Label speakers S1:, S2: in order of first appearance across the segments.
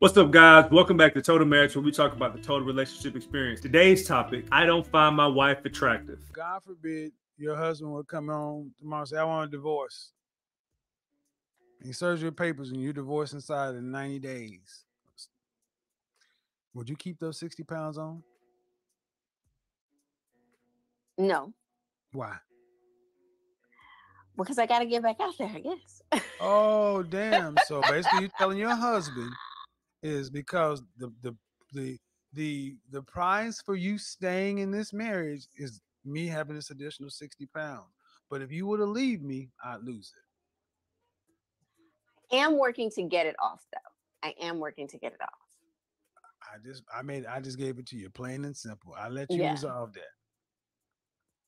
S1: What's up, guys? Welcome back to Total Marriage, where we talk about the total relationship experience. Today's topic, I don't find my wife attractive.
S2: God forbid your husband would come home tomorrow and say, I want a divorce. He serves your papers and you divorce inside of 90 days. Would you keep those 60 pounds on?
S3: No.
S2: Why?
S3: Because I got to get back out there, I guess.
S2: Oh, damn. So basically you're telling your husband is because the price for you staying in this marriage is me having this additional 60 pounds. But if you were to leave me, I'd lose it.
S3: I am working to get it off, though. I am working to get it off.
S2: I just gave it to you, plain and simple. I let you resolve that.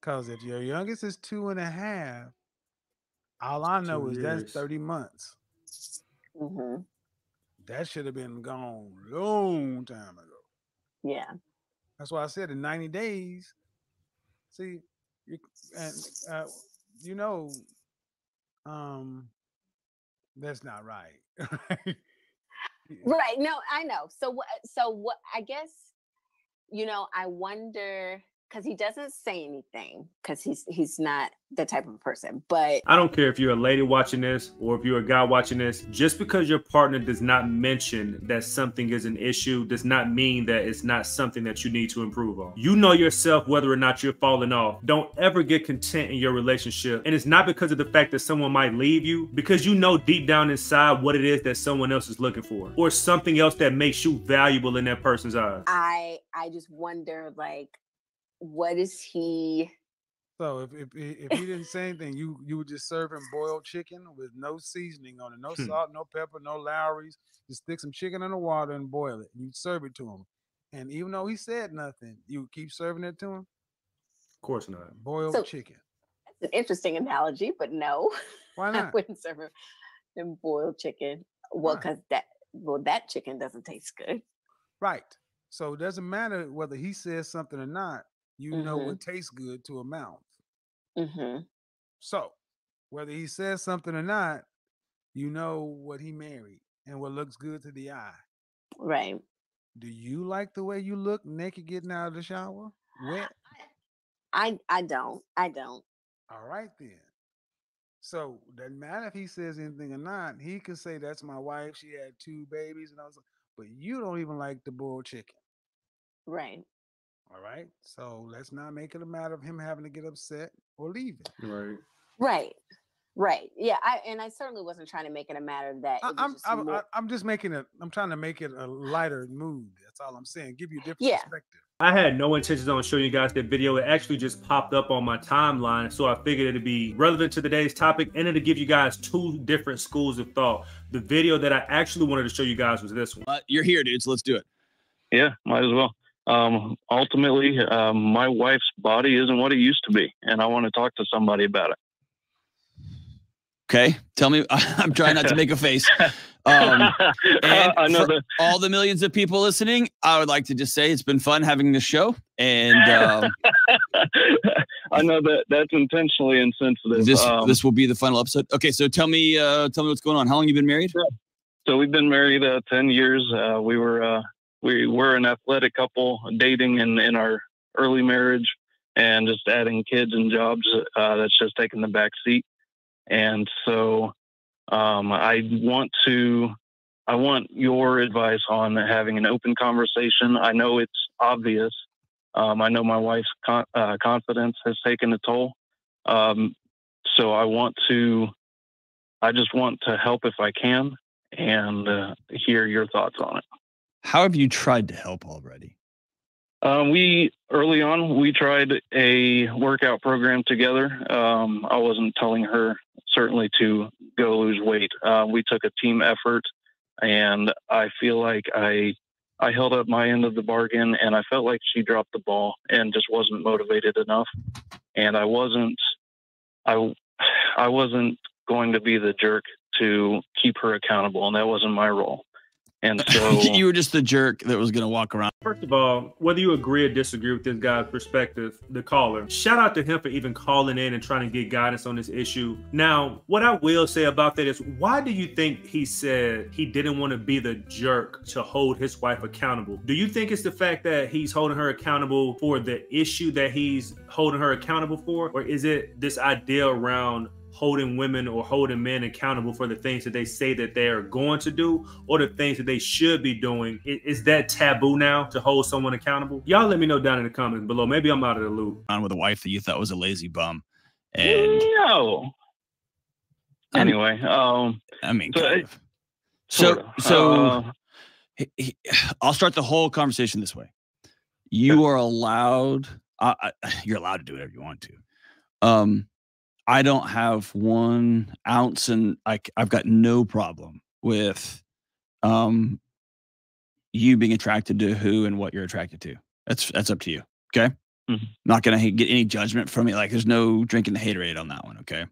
S2: Because if your youngest is 2.5, all I know is that's 30 months.
S3: Mm-hmm.
S2: That should have been gone long time ago.
S3: Yeah.
S2: That's why I said in 90 days. See, that's not right.
S3: Right. No, I know. So what, I guess, I wonder, because he doesn't say anything, because he's not the type of person. But
S1: I don't care if you're a lady watching this or if you're a guy watching this. Just because your partner does not mention that something is an issue does not mean that it's not something that you need to improve on. You know yourself whether or not you're falling off. Don't ever get content in your relationship. And it's not because of the fact that someone might leave you, because you know deep down inside what it is that someone else is looking for, or something else that makes you valuable in that person's eyes.
S3: I just wonder, like, what is he?
S2: So if he didn't say anything, you would just serve him boiled chicken with no seasoning on it, no salt, no pepper, no Lowry's. Just stick some chicken in the water and boil it. You serve it to him, and even though he said nothing, you keep serving it to him.
S1: Of course not.
S2: Boiled chicken.
S3: That's an interesting analogy, but no.
S2: Why not?
S3: I wouldn't serve him boiled chicken. Well, because that chicken doesn't taste good.
S2: Right. So it doesn't matter whether he says something or not. You know what tastes good to a mouth.
S3: Mm-hmm.
S2: So whether he says something or not, you know what he married and what looks good to the eye.
S3: Right.
S2: Do you like the way you look naked getting out of the shower? Wet?
S3: I don't.
S2: All right then. So doesn't matter if he says anything or not. He could say that's my wife. She had 2 babies and I was like, but you don't even like the boiled chicken.
S3: Right.
S2: All right. So let's not make it a matter of him having to get upset or leave it.
S3: Right. Yeah. I certainly wasn't trying to make it a matter that
S2: I'm trying to make it a lighter mood. That's all I'm saying. Give you a different perspective.
S1: I had no intentions on showing you guys that video. It actually just popped up on my timeline, so I figured it'd be relevant to today's topic and it'll give you guys 2 different schools of thought. The video that I actually wanted to show you guys was this one.
S4: You're here, dude, so let's do it.
S5: Yeah, might as well. Ultimately, my wife's body isn't what it used to be, and I want to talk to somebody about it.
S4: Okay, tell me. I'm trying not to make a face. And
S5: I know
S4: for all the millions of people listening, I would like to just say it's been fun having this show. And
S5: I know that's intentionally insensitive.
S4: This will be the final episode. Okay, so tell me what's going on. How long you been married?
S5: So we've been married 10 years. We were an athletic couple, dating in our early marriage, and just adding kids and jobs. That's just taking the back seat. And so I want your advice on having an open conversation. I know it's obvious. I know my wife's confidence has taken a toll. So I just want to help if I can and hear your thoughts on it.
S4: How have you tried to help already?
S5: Early on, we tried a workout program together. I wasn't telling her certainly to go lose weight. We took a team effort, and I feel like I held up my end of the bargain, and I felt like she dropped the ball and just wasn't motivated enough. And I wasn't going to be the jerk to keep her accountable, and that wasn't my role. And so
S4: you were just the jerk that was going to walk around.
S1: First of all, whether you agree or disagree with this guy's perspective, the caller, shout out to him for even calling in and trying to get guidance on this issue. Now, what I will say about that is, why do you think he said he didn't want to be the jerk to hold his wife accountable? Do you think it's the fact that he's holding her accountable for the issue that he's holding her accountable for? Or is it this idea around holding women or holding men accountable for the things that they say that they are going to do or the things that they should be doing? Is that taboo now to hold someone accountable? Y'all let me know down in the comments below. Maybe I'm out of the loop.
S4: On with a wife that you thought was a lazy bum. And
S5: no. Anyway,
S4: I mean, kind of. I'll start the whole conversation this way. You are allowed, you're allowed to do whatever you want to. I don't have 1 ounce, and I've got no problem with you being attracted to who and what you're attracted to. That's up to you. Okay. Mm-hmm. Not gonna get any judgment from me. Like, there's no drinking the haterade on that one. Okay.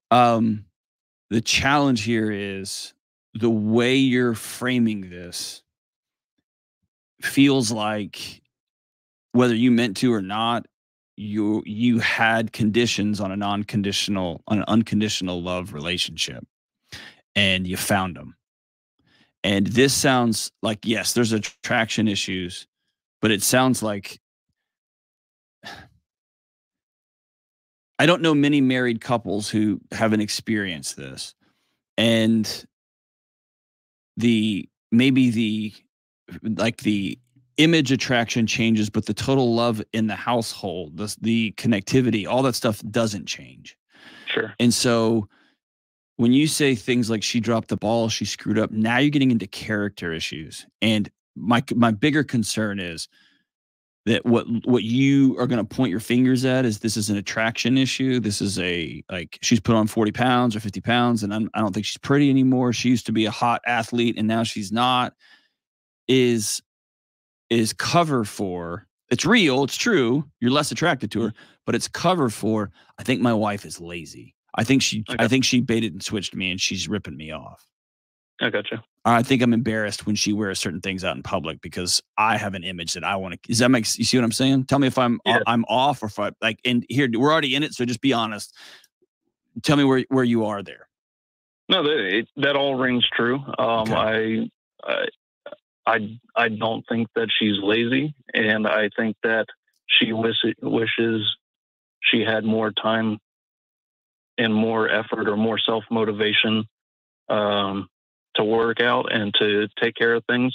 S4: The challenge here is the way you're framing this feels like, whether you meant to or not, you had conditions on an unconditional love relationship, and you found them. And this sounds like, yes, there's attraction issues, but it sounds like, I don't know many married couples who haven't experienced this. And the image attraction changes, but the total love in the household, the connectivity, all that stuff doesn't change.
S5: Sure.
S4: And so when you say things like she dropped the ball, she screwed up, now you're getting into character issues. And my bigger concern is that what you are going to point your fingers at is, this is an attraction issue. This is she's put on 40 pounds or 50 pounds, and I don't think she's pretty anymore. She used to be a hot athlete and now she's not. Is cover for, it's real, it's true, you're less attracted to her, but it's cover for, I think my wife is lazy. I think she baited and switched me and she's ripping me off.
S5: I gotcha.
S4: I think I'm embarrassed when she wears certain things out in public because I have an image that I want to. Does that make, you see what I'm saying? Tell me if I'm off, or if I and here we're already in it, so just be honest. Tell me where you are there.
S5: No, that all rings true.
S4: Okay.
S5: I don't think that she's lazy, and I think that she wishes she had more time and more effort or more self-motivation to work out and to take care of things.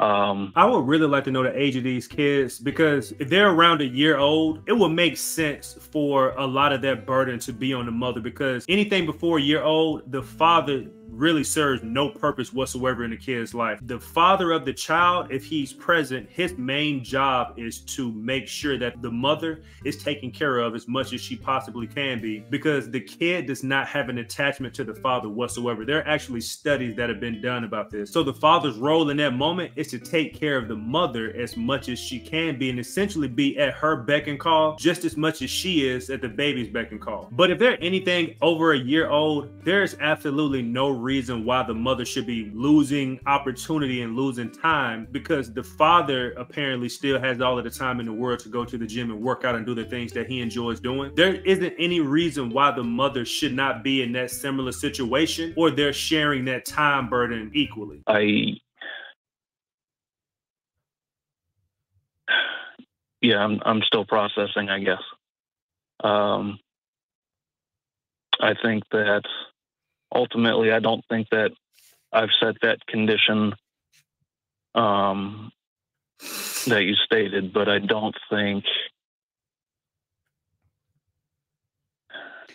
S1: I would really like to know the age of these kids, because if they're around a year old, it would make sense for a lot of that burden to be on the mother, because anything before a year old, the father really serves no purpose whatsoever in the kid's life. The father of the child, if he's present, his main job is to make sure that the mother is taken care of as much as she possibly can be, because the kid does not have an attachment to the father whatsoever. There are actually studies that have been done about this. So the father's role in that moment is to take care of the mother as much as she can be, and essentially be at her beck and call just as much as she is at the baby's beck and call. But if they're anything over a year old, there's absolutely no reason why the mother should be losing opportunity and losing time, because the father apparently still has all of the time in the world to go to the gym and work out and do the things that he enjoys doing. There isn't any reason why the mother should not be in that similar situation, or they're sharing that time burden equally.
S5: I'm still processing, I guess. I think that ultimately, I don't think that I've set that condition that you stated, but I don't think.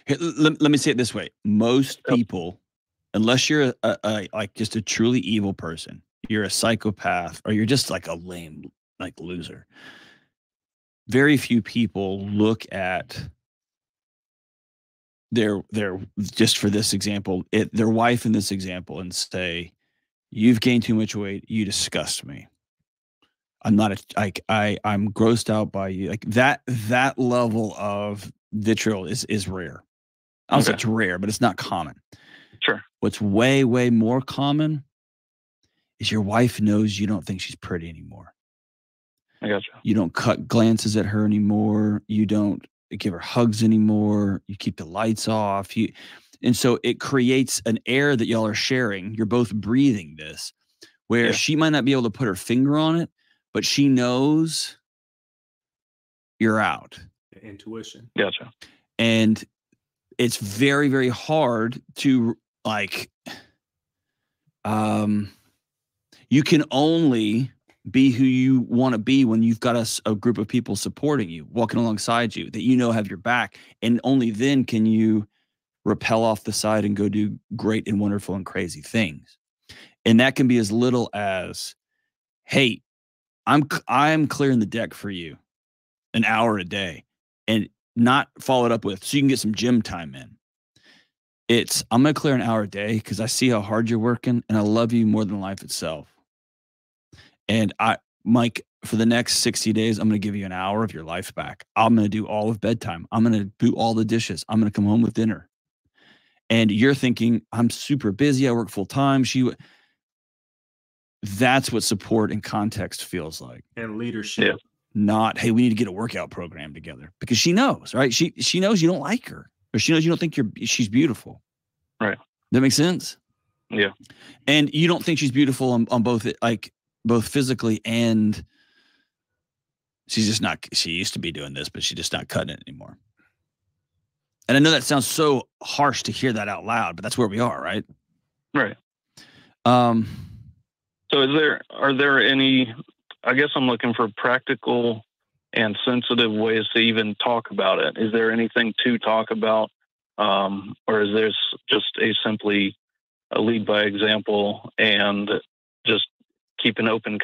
S4: Let me say it this way. Most people, unless you're like just a truly evil person, you're a psychopath, or you're just like a lame, like loser. Very few people look at their just for this example, their wife in this example, and say, "You've gained too much weight. You disgust me. I'm not I'm grossed out by you." Like that level of vitriol is rare. I don't say it's rare, but it's not common.
S5: Sure.
S4: What's way more common is your wife knows you don't think she's pretty anymore.
S5: I gotcha.
S4: You don't cut glances at her anymore. You don't give her hugs anymore. You keep the lights off. And so it creates an air that y'all are sharing. You're both breathing this, where she might not be able to put her finger on it, but she knows you're out.
S1: Intuition.
S5: Gotcha.
S4: And it's very, very hard to like, you can only be who you want to be when you've got a group of people supporting you, walking alongside you, that you know have your back. And only then can you rappel off the side and go do great and wonderful and crazy things. And that can be as little as, hey, I'm clearing the deck for you an hour a day, and not followed up with, so you can get some gym time in. It's, I'm going to clear an hour a day because I see how hard you're working and I love you more than life itself. And Mike, for the next 60 days, I'm going to give you an hour of your life back. I'm going to do all of bedtime. I'm going to do all the dishes. I'm going to come home with dinner. And you're thinking, I'm super busy. I work full time. That's what support and context feels like.
S1: And leadership.
S5: Yeah.
S4: Not, hey, we need to get a workout program together, because she knows, right? She knows you don't like her, or she knows you don't think she's beautiful.
S5: Right.
S4: That makes sense.
S5: Yeah.
S4: And you don't think she's beautiful on both, like both physically, and she's just not, she used to be doing this, but she's just not cutting it anymore. And I know that sounds so harsh to hear that out loud, but that's where we are, right?
S5: Right. So are there any, I guess I'm looking for practical and sensitive ways to even talk about it. Is there anything to talk about? Or is there just simply a lead by example and just keep an open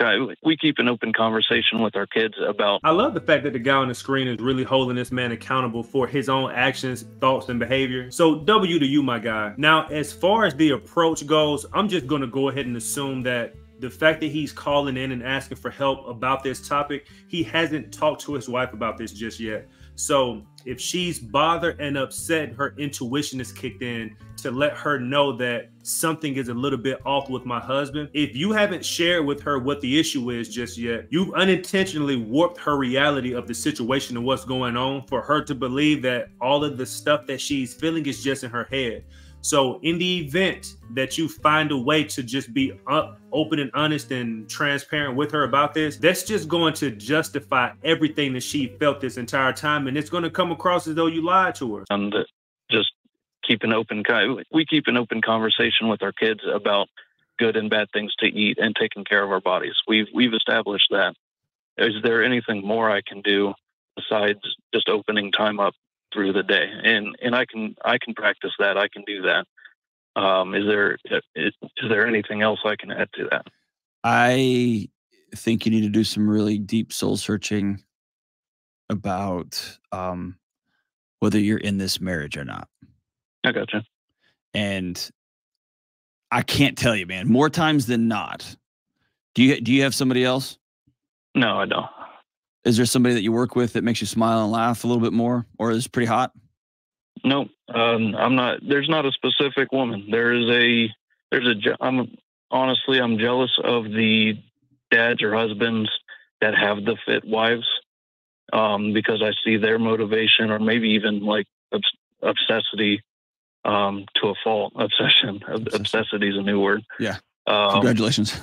S5: conversation with our kids about.
S1: I love the fact that the guy on the screen is really holding this man accountable for his own actions, thoughts, and behavior. So W to you, my guy. Now, as far as the approach goes, I'm just going to go ahead and assume that the fact that he's calling in and asking for help about this topic, he hasn't talked to his wife about this just yet. So if she's bothered and upset, her intuition is kicked in to let her know that something is a little bit off with my husband. If you haven't shared with her what the issue is just yet, you've unintentionally warped her reality of the situation and what's going on for her to believe that all of the stuff that she's feeling is just in her head. So in the event that you find a way to just be open and honest and transparent with her about this, that's just going to justify everything that she felt this entire time. And it's going to come across as though you lied to her.
S5: And just keep an open conversation with our kids about good and bad things to eat and taking care of our bodies. We've established that. Is there anything more I can do besides just opening time up through the day? And I can practice that. I can do that. Is there anything else I can add to that?
S4: I think you need to do some really deep soul searching about whether you're in this marriage or not.
S5: I gotcha.
S4: And I can't tell you, man, more times than not. Do you have somebody else?
S5: No, I don't.
S4: Is there somebody that you work with that makes you smile and laugh a little bit more, or is it pretty hot?
S5: No, I'm not. There's not a specific woman. I'm jealous of the dads or husbands that have the fit wives, because I see their motivation, or maybe even like obsessity, to a fault. Obsessity is a new word.
S4: Yeah. Congratulations.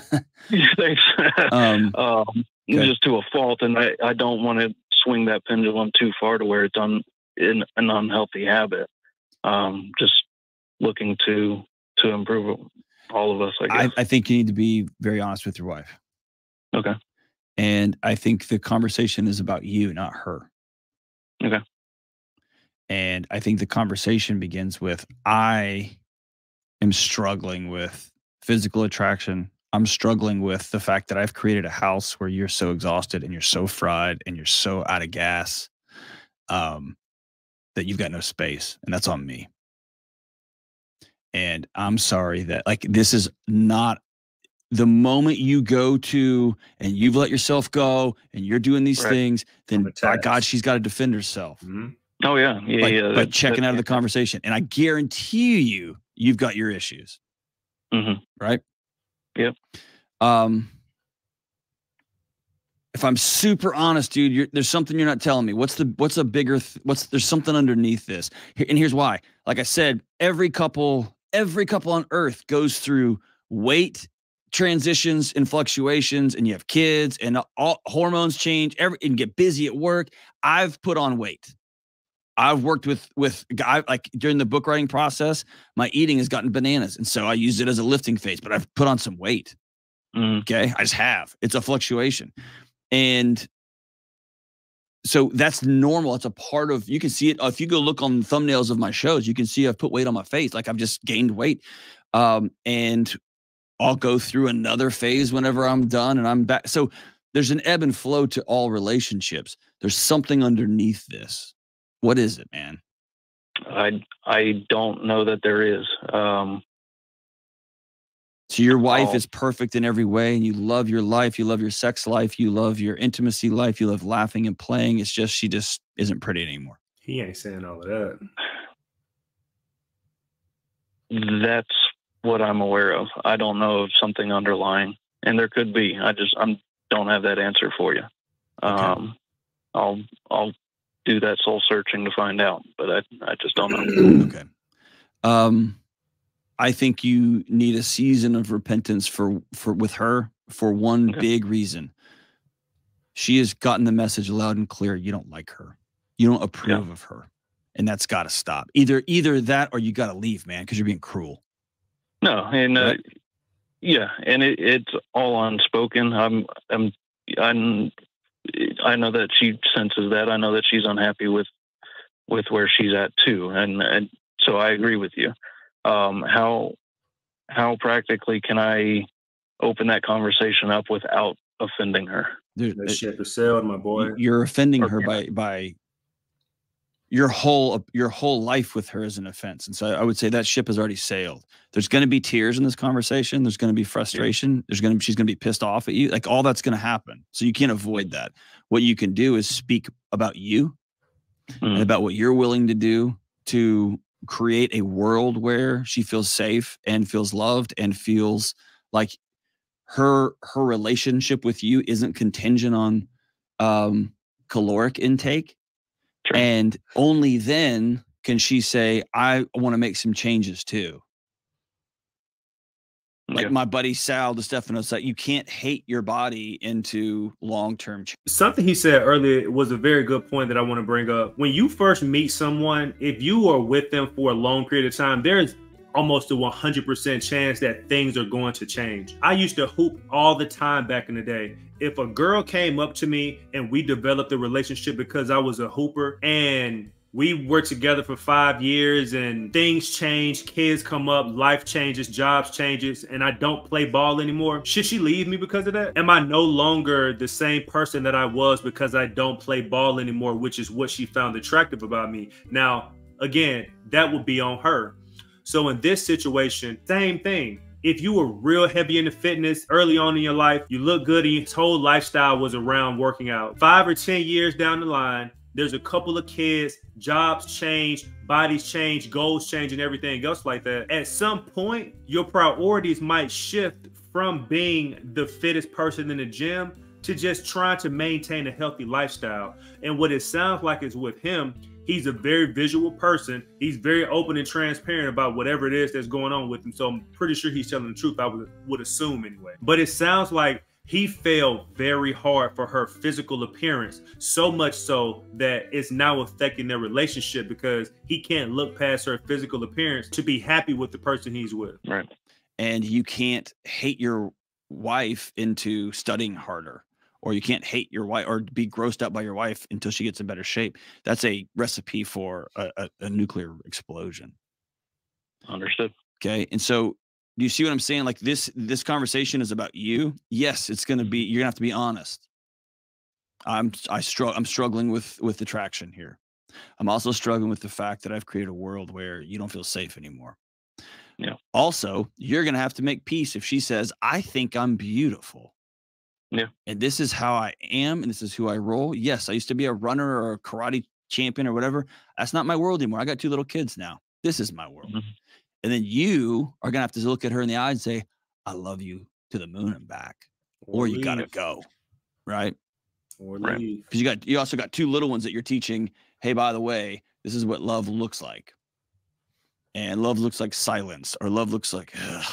S5: Thanks.
S4: Okay.
S5: Just to a fault, and I don't want to swing that pendulum too far to where it's in an unhealthy habit. Just looking to improve all of us, I guess.
S4: I think you need to be very honest with your wife.
S5: Okay.
S4: And I think the conversation is about you, not her.
S5: Okay.
S4: And I think the conversation begins with, I am struggling with physical attraction. I'm struggling with the fact that I've created a house where you're so exhausted and you're so fried and you're so out of gas, that you've got no space, and that's on me. And I'm sorry that, like, this is not the moment you go to and you've let yourself go and you're doing these things, then by God, she's got to defend herself.
S1: Mm-hmm.
S5: Oh yeah.
S4: By checking out of the conversation. And I guarantee you've got your issues.
S5: Mm-hmm.
S4: Right?
S5: Yep.
S4: If I'm super honest, dude, there's something you're not telling me. What's a bigger, there's something underneath this. And here's why. Like I said, every couple on earth goes through weight transitions and fluctuations, and you have kids and all hormones change and get busy at work. I've put on weight. I've worked with guys, like during the book writing process, my eating has gotten bananas. And so I used it as a lifting phase, but I've put on some weight. Okay. I just have. It's a fluctuation. And so that's normal. It's a part of, you can see it. If you go look on thumbnails of my shows, you can see I've put weight on my face. Like I've just gained weight. And I'll go through another phase whenever I'm done and I'm back. So there's an ebb and flow to all relationships. There's something underneath this. What is it, man?
S5: I don't know that there is.
S4: So your wife is perfect in every way, and you love your life. You love your sex life. You love your intimacy life. You love laughing and playing. It's just, she just isn't pretty anymore.
S1: He ain't saying all of that.
S5: That's what I'm aware of. I don't know of something underlying, and there could be. I don't have that answer for you.
S4: Okay.
S5: I'll do that soul searching to find out, but I just don't know.
S4: Okay. I think you need a season of repentance with her for one big reason. She has gotten the message loud and clear. You don't like her. You don't approve of her. And that's got to stop. Either that or you got to leave, man, because you're being cruel.
S5: No. And
S4: right?
S5: And it's all unspoken. I know that she senses that. I know that she's unhappy with where she's at too. And so I agree with you. How practically can I open that conversation up without offending her?
S1: That ship is sailed, my boy.
S4: You're offending her by your whole life with her is an offense. And so I would say that ship has already sailed. There's going to be tears in this conversation. There's going to be frustration. She's going to be pissed off at you. Like all that's going to happen. So you can't avoid that. What you can do is speak about you and about what you're willing to do to create a world where she feels safe and feels loved and feels like her relationship with you isn't contingent on caloric intake.
S5: Sure.
S4: And only then can she say, I want to make some changes too. Like my buddy Sal DeStefano said, you can't hate your body into long-term change.
S1: Something he said earlier was a very good point that I want to bring up. When you first meet someone, if you are with them for a long period of time, there's almost a 100% chance that things are going to change. I used to hoop all the time back in the day. If a girl came up to me and we developed a relationship because I was a hooper and we were together for 5 years and things change, kids come up, life changes, jobs changes, and I don't play ball anymore, should she leave me because of that? Am I no longer the same person that I was because I don't play ball anymore, which is what she found attractive about me? Now, again, that would be on her. So in this situation, same thing. If you were real heavy into fitness early on in your life, you look good and your whole lifestyle was around working out. 5 or 10 years down the line, there's a couple of kids, jobs change, bodies change, goals change, and everything else like that. At some point, your priorities might shift from being the fittest person in the gym to just trying to maintain a healthy lifestyle. And what it sounds like is with him, he's a very visual person. He's very open and transparent about whatever it is that's going on with him. So I'm pretty sure he's telling the truth, I would assume anyway. But it sounds like he fell very hard for her physical appearance, so much so that it's now affecting their relationship because he can't look past her physical appearance to be happy with the person he's with.
S5: Right.
S4: And you can't hate your wife into studying harder, or you can't hate your wife or be grossed out by your wife until she gets in better shape. That's a recipe for a nuclear explosion.
S5: Understood.
S4: Okay. And so do you see what I'm saying? Like this conversation is about you. Yes, it's going to be, you're gonna have to be honest. I'm struggling with attraction here. I'm also struggling with the fact that I've created a world where you don't feel safe anymore.
S5: Yeah.
S4: Also, you're going to have to make peace if she says, I think I'm beautiful.
S5: Yeah.
S4: And this is how I am, and this is who I roll. Yes, I used to be a runner or a karate champion or whatever. That's not my world anymore. I got 2 little kids now. This is my world. And then you are going to have to look at her in the eye and say, I love you to the moon and back, or you got to go, right?
S1: Or leave.
S4: Because you also got 2 little ones that you're teaching. Hey, by the way, this is what love looks like. And love looks like silence, or love looks like, ugh.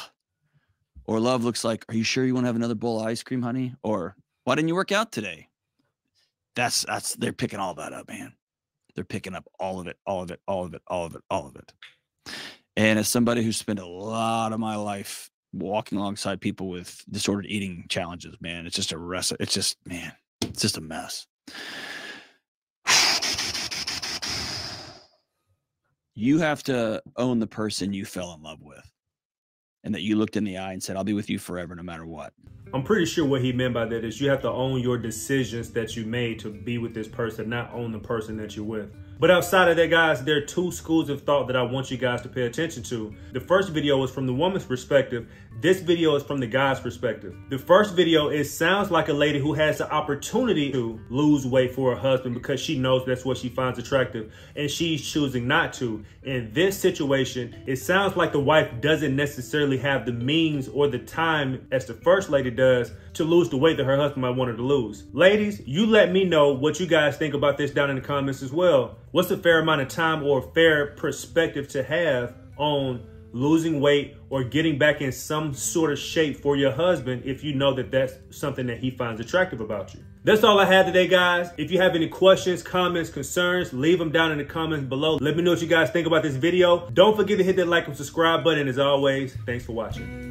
S4: Or love looks like, are you sure you want to have another bowl of ice cream, honey? Or why didn't you work out today? They're picking all that up, man. They're picking up all of it. And as somebody who spent a lot of my life walking alongside people with disordered eating challenges, man, it's just a mess. You have to own the person you fell in love with, and that you looked in the eye and said, I'll be with you forever, no matter what.
S1: I'm pretty sure what he meant by that is you have to own your decisions that you made to be with this person, not own the person that you're with. But outside of that, guys, there are 2 schools of thought that I want you guys to pay attention to. The first video was from the woman's perspective. This video is from the guy's perspective. The first video, it sounds like a lady who has the opportunity to lose weight for her husband because she knows that's what she finds attractive, and she's choosing not to. In this situation, it sounds like the wife doesn't necessarily have the means or the time, as the first lady does, to lose the weight that her husband might want her to lose. Ladies, you let me know what you guys think about this down in the comments as well. What's a fair amount of time or fair perspective to have on losing weight or getting back in some sort of shape for your husband if you know that that's something that he finds attractive about you? That's all I have today, guys. If you have any questions, comments, concerns, leave them down in the comments below. Let me know what you guys think about this video. Don't forget to hit that like and subscribe button. As always, thanks for watching.